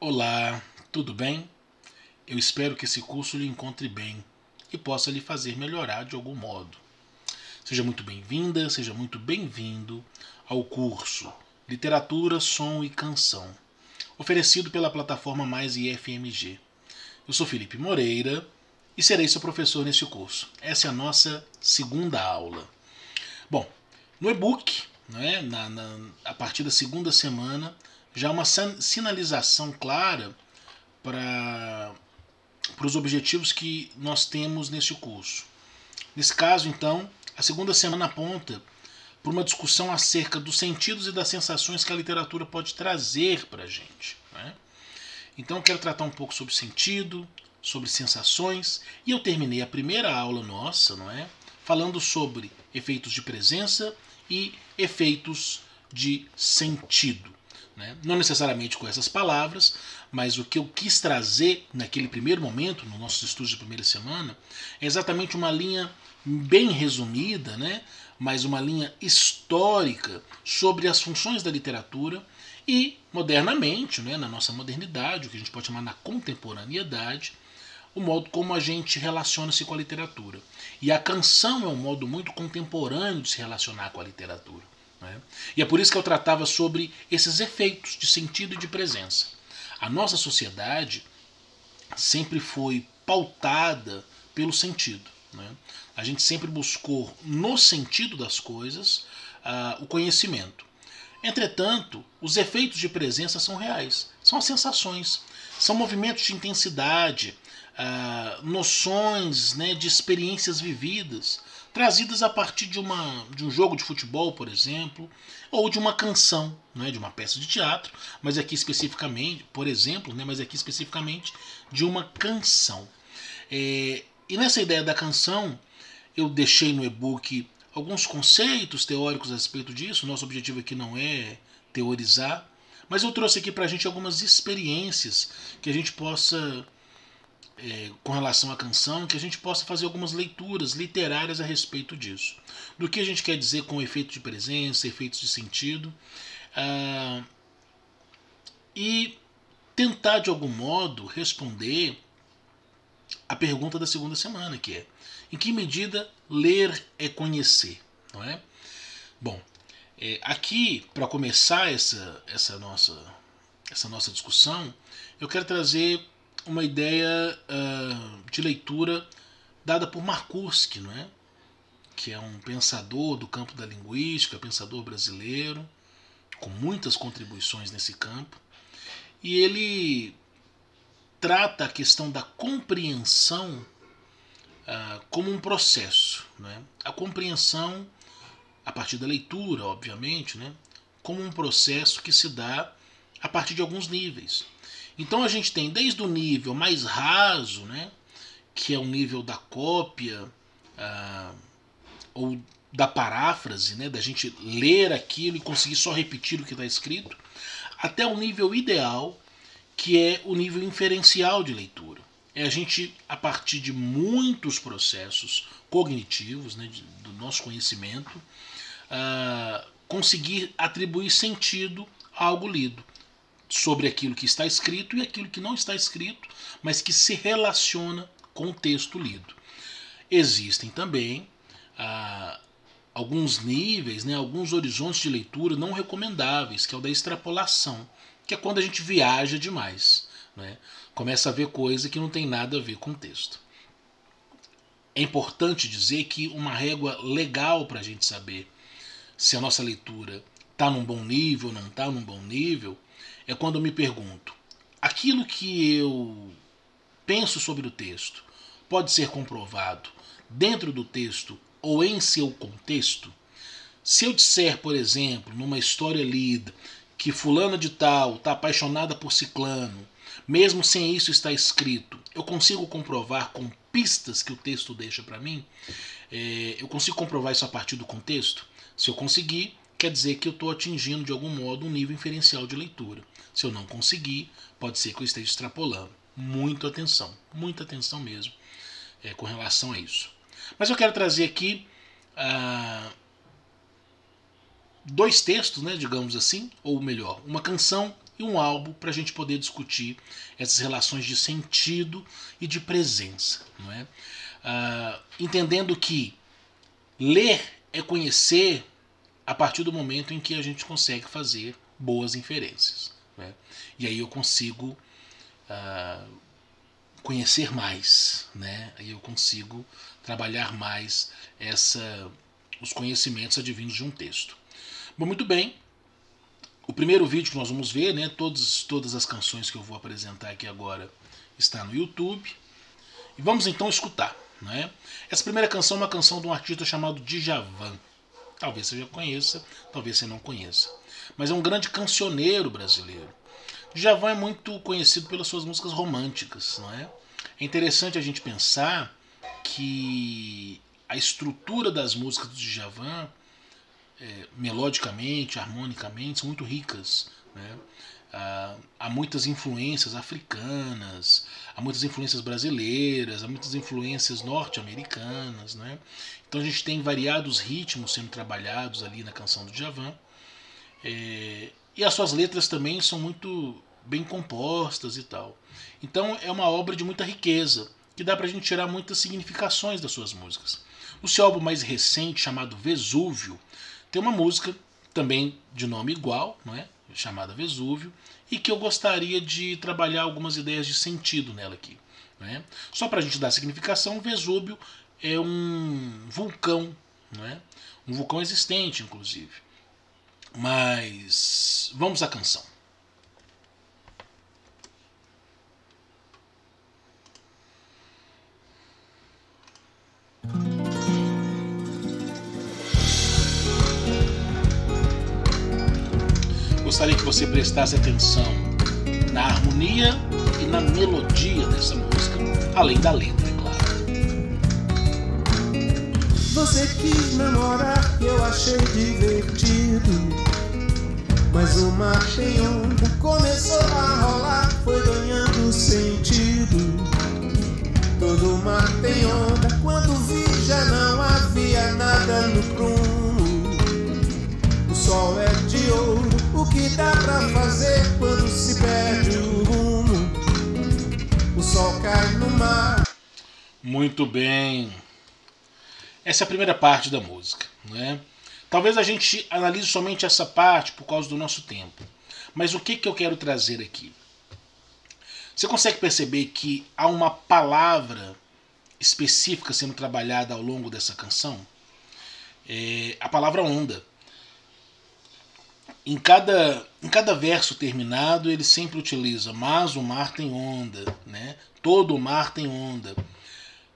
Olá, tudo bem? Eu espero que esse curso lhe encontre bem e possa lhe fazer melhorar de algum modo. Seja muito bem-vinda, seja muito bem-vindo ao curso Literatura, Som e Canção, oferecido pela plataforma Mais IFMG. Eu sou Felipe Moreira e serei seu professor neste curso. Essa é a nossa segunda aula. Bom, no e-book, a partir da segunda semana, já há uma sinalização clara para os objetivos que nós temos neste curso. Nesse caso, então, a segunda semana aponta para uma discussão acerca dos sentidos e das sensações que a literatura pode trazer para a gente. Então eu quero tratar um pouco sobre sentido, sobre sensações, e eu terminei a primeira aula nossa, falando sobre efeitos de presença e efeitos de sentido. Não necessariamente com essas palavras, mas o que eu quis trazer naquele primeiro momento, no nosso estudo de primeira semana, é exatamente uma linha bem resumida, mas uma linha histórica sobre as funções da literatura e, modernamente, na nossa modernidade, o que a gente pode chamar na contemporaneidade, o modo como a gente relaciona-se com a literatura. E a canção é um modo muito contemporâneo de se relacionar com a literatura. E é por isso que eu tratava sobre esses efeitos de sentido e de presença. A nossa sociedade sempre foi pautada pelo sentido. A gente sempre buscou, no sentido das coisas, o conhecimento. Entretanto, os efeitos de presença são reais. São as sensações, são movimentos de intensidade, noções de experiências vividas, trazidas a partir de um jogo de futebol, por exemplo, ou de uma canção, de uma peça de teatro, mas aqui especificamente, por exemplo, mas aqui especificamente de uma canção. E nessa ideia da canção, eu deixei no e-book alguns conceitos teóricos a respeito disso. Nosso objetivo aqui não é teorizar, mas eu trouxe aqui para a gente algumas experiências que a gente possa, com relação à canção, que a gente possa fazer algumas leituras literárias a respeito disso. Do que a gente quer dizer com efeito de presença, efeitos de sentido, e tentar de algum modo responder a pergunta da segunda semana, que é: em que medida ler é conhecer? Não é? Bom, aqui, para começar essa nossa discussão, eu quero trazer uma ideia de leitura dada por Marcuse, que é um pensador do campo da linguística, pensador brasileiro, com muitas contribuições nesse campo, e ele trata a questão da compreensão como um processo. A compreensão, a partir da leitura, obviamente, como um processo que se dá a partir de alguns níveis. Então a gente tem desde o nível mais raso, que é o nível da cópia ou da paráfrase, da gente ler aquilo e conseguir só repetir o que está escrito, até o nível ideal, que é o nível inferencial de leitura. É a gente, a partir de muitos processos cognitivos, do nosso conhecimento, conseguir atribuir sentido a algo lido, sobre aquilo que está escrito e aquilo que não está escrito, mas que se relaciona com o texto lido. Existem também alguns níveis, alguns horizontes de leitura não recomendáveis, que é o da extrapolação, que é quando a gente viaja demais. Começa a ver coisa que não tem nada a ver com o texto. É importante dizer que uma régua legal para a gente saber se a nossa leitura está num bom nível ou não está num bom nível é quando eu me pergunto: aquilo que eu penso sobre o texto pode ser comprovado dentro do texto ou em seu contexto? Se eu disser, por exemplo, numa história lida, que fulana de tal está apaixonada por ciclano, mesmo sem isso estar escrito, eu consigo comprovar com pistas que o texto deixa para mim? Eu consigo comprovar isso a partir do contexto? Se eu conseguir, quer dizer que eu estou atingindo de algum modo um nível inferencial de leitura. Se eu não conseguir, pode ser que eu esteja extrapolando. Muita atenção mesmo com relação a isso. Mas eu quero trazer aqui dois textos, digamos assim, ou melhor, uma canção e um álbum para a gente poder discutir essas relações de sentido e de presença, não é? Entendendo que ler é conhecer a partir do momento em que a gente consegue fazer boas inferências, né? E aí eu consigo conhecer mais, né? Aí eu consigo trabalhar mais os conhecimentos advindos de um texto. Bom, muito bem. O primeiro vídeo que nós vamos ver, né? Todas as canções que eu vou apresentar aqui agora está no YouTube. E vamos então escutar, né? Essa primeira canção é uma canção de um artista chamado Djavan. Talvez você já conheça, talvez você não conheça. Mas é um grande cancioneiro brasileiro. Djavan é muito conhecido pelas suas músicas românticas, não é? É interessante a gente pensar que a estrutura das músicas do Djavan, melodicamente, harmonicamente, são muito ricas, né? Há muitas influências africanas, há muitas influências brasileiras, há muitas influências norte-americanas, né? Então a gente tem variados ritmos sendo trabalhados ali na canção do Djavan. E as suas letras também são muito bem compostas e tal. Então é uma obra de muita riqueza, que dá pra gente tirar muitas significações das suas músicas. No seu álbum mais recente, chamado Vesúvio, tem uma música também de nome igual, não é? Chamada Vesúvio, e que eu gostaria de trabalhar algumas ideias de sentido nela aqui, não é? Só pra gente dar significação, Vesúvio é um vulcão, não é? Um vulcão existente, inclusive. Mas vamos à canção. Gostaria que você prestasse atenção na harmonia e na melodia dessa música, além da letra, é claro. Você quis namorar, eu achei divertido, mas o mar tem onda, começou a rolar, foi ganhando sentido. Todo mar tem onda, quando vi já não havia nada no prumo. O sol é de ouro, o que dá pra fazer quando se perde o rumo? O sol cai no mar. Muito bem. Essa é a primeira parte da música, né? Talvez a gente analise somente essa parte por causa do nosso tempo. Mas o que eu quero trazer aqui? Você consegue perceber que há uma palavra específica sendo trabalhada ao longo dessa canção? A palavra onda. Em cada verso terminado, ele sempre utiliza mas o mar tem onda, né? Todo o mar tem onda.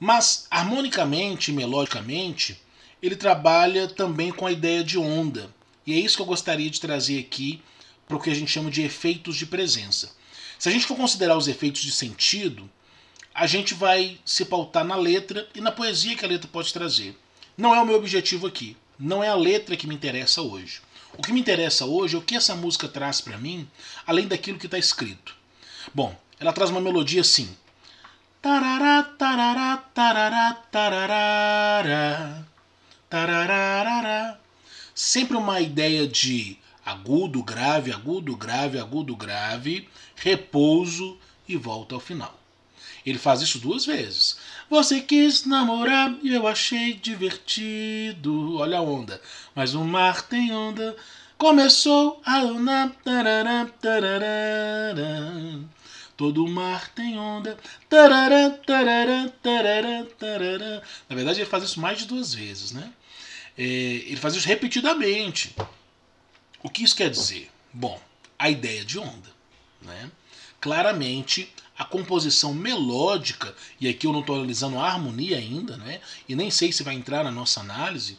Mas, harmonicamente e melodicamente, ele trabalha também com a ideia de onda. E é isso que eu gostaria de trazer aqui para o que a gente chama de efeitos de presença. Se a gente for considerar os efeitos de sentido, a gente vai se pautar na letra e na poesia que a letra pode trazer. Não é o meu objetivo aqui. Não é a letra que me interessa hoje. O que me interessa hoje é o que essa música traz para mim, além daquilo que está escrito. Bom, ela traz uma melodia assim. Tarará, tarará, tarará, tarará, tarará. Sempre uma ideia de agudo, grave, agudo, grave, agudo, grave, repouso e volta ao final. Ele faz isso 2 vezes. Você quis namorar e eu achei divertido. Olha a onda. Mas o mar tem onda. Começou a onda. Tarará, tarará. Todo mar tem onda. Tarará, tarará, tarará, tarará. Na verdade, ele faz isso mais de 2 vezes, né? Ele faz isso repetidamente. O que isso quer dizer? Bom, a ideia de onda, né? Claramente, a composição melódica, e aqui eu não estou analisando a harmonia ainda, né? E nem sei se vai entrar na nossa análise,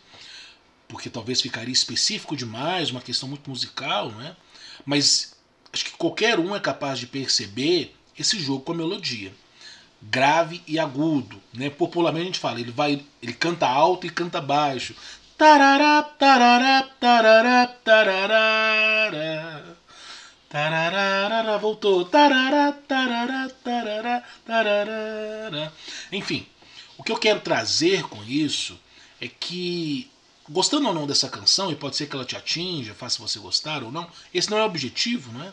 porque talvez ficaria específico demais, uma questão muito musical, né? Mas acho que qualquer um é capaz de perceber esse jogo com a melodia. Grave e agudo, né? Popularmente a gente fala, ele canta alto e canta baixo. Tarará, tarará, tarará, tarará. Tarará, voltou. Tarará, tarará, tarará, tarará. Enfim, o que eu quero trazer com isso é que, gostando ou não dessa canção, e pode ser que ela te atinja, faça você gostar ou não, esse não é o objetivo, não é?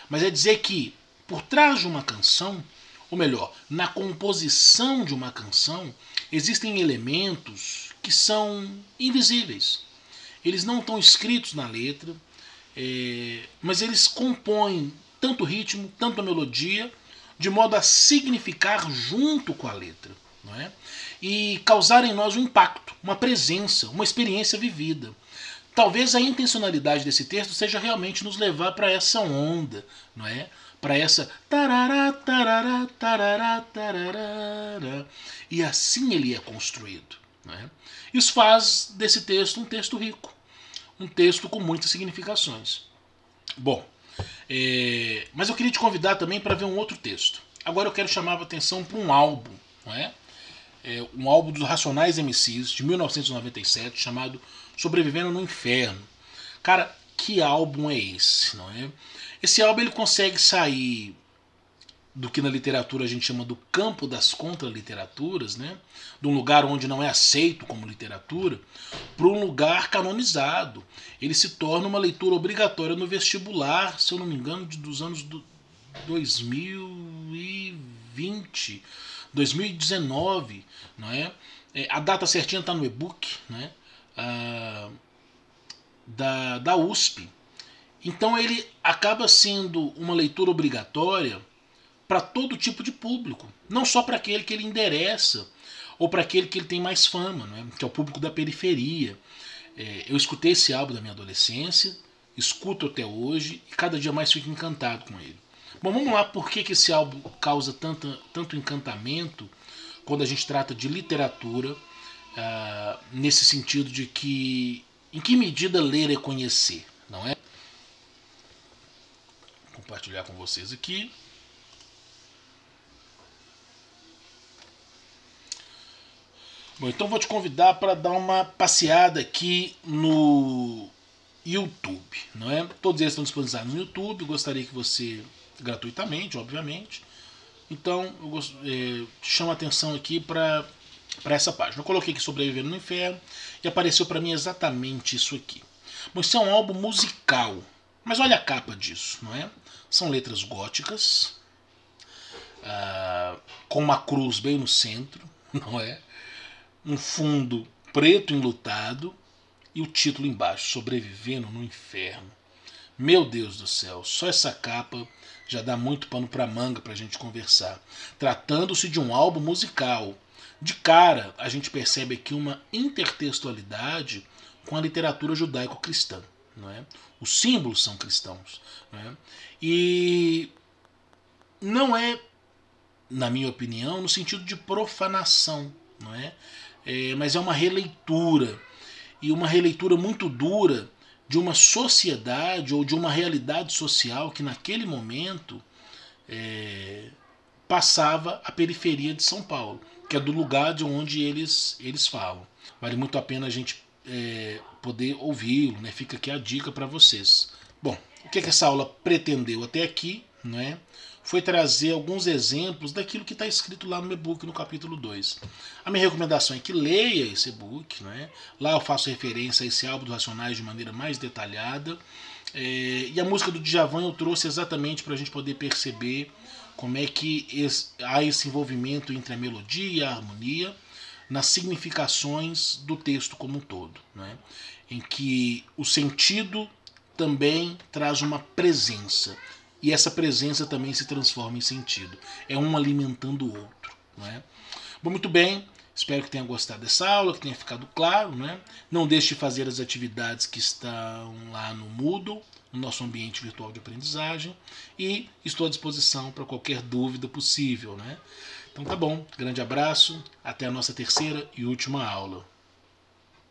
mas é dizer que por trás de uma canção, ou melhor, na composição de uma canção, existem elementos que são invisíveis. Eles não estão escritos na letra, mas eles compõem tanto o ritmo, tanto a melodia, de modo a significar junto com a letra, não é? E causar em nós um impacto, uma presença, uma experiência vivida. Talvez a intencionalidade desse texto seja realmente nos levar para essa onda, não é? Para essa tarará, tarará, tarará, tarará, e assim ele é construído, não é? Isso faz desse texto um texto rico, um texto com muitas significações. Bom, mas eu queria te convidar também para ver um outro texto. Agora eu quero chamar a atenção para um álbum, não é? Um álbum dos Racionais MCs de 1997 chamado Sobrevivendo no Inferno. Cara, que álbum é esse, não é? Esse álbum ele consegue sair do que na literatura a gente chama do campo das contraliteraturas, né? De um lugar onde não é aceito como literatura, para um lugar canonizado. Ele se torna uma leitura obrigatória no vestibular, se eu não me engano, dos anos 2020, 2019, não é? A data certinha está no e-book, né? Da USP. Então ele acaba sendo uma leitura obrigatória para todo tipo de público, não só para aquele que ele endereça ou para aquele que ele tem mais fama, não é? Que é o público da periferia. Eu escutei esse álbum da minha adolescência, escuto até hoje e cada dia mais fico encantado com ele. Bom, vamos lá, por que esse álbum causa tanto encantamento quando a gente trata de literatura, nesse sentido de que em que medida ler é conhecer, não é? Vou compartilhar com vocês aqui. Bom, então vou te convidar para dar uma passeada aqui no YouTube, não é? Todos eles estão disponibilizados no YouTube, gostaria que você, gratuitamente, obviamente. Então, eu te chamo a atenção aqui para essa página. Eu coloquei aqui Sobrevivendo no Inferno e apareceu para mim exatamente isso aqui. Bom, isso é um álbum musical, mas olha a capa disso, não é? São letras góticas, com uma cruz bem no centro, não é? Um fundo preto enlutado e o título embaixo, Sobrevivendo no Inferno. Meu Deus do céu, só essa capa já dá muito pano para manga para a gente conversar. Tratando-se de um álbum musical, de cara a gente percebe aqui uma intertextualidade com a literatura judaico-cristã, não é? Os símbolos são cristãos, não é? E não é, na minha opinião, no sentido de profanação, não é? Mas é uma releitura, e uma releitura muito dura de uma sociedade ou de uma realidade social que naquele momento passava a periferia de São Paulo, que é do lugar de onde eles falam. Vale muito a pena a gente poder ouvi-lo, né? Fica aqui a dica para vocês. Bom, o que essa aula pretendeu até aqui, não é? Foi trazer alguns exemplos daquilo que está escrito lá no e-book, no capítulo 2. A minha recomendação é que leia esse e-book, né? Lá eu faço referência a esse álbum dos Racionais de maneira mais detalhada. E a música do Djavan eu trouxe exatamente para a gente poder perceber como é que há esse envolvimento entre a melodia e a harmonia nas significações do texto como um todo, né? Em que o sentido também traz uma presença. E essa presença também se transforma em sentido. É um alimentando o outro, não é? Bom, muito bem. Espero que tenha gostado dessa aula, que tenha ficado claro, né? Não deixe de fazer as atividades que estão lá no Moodle, no nosso ambiente virtual de aprendizagem. E estou à disposição para qualquer dúvida possível, né? Então tá bom. Grande abraço. Até a nossa terceira e última aula.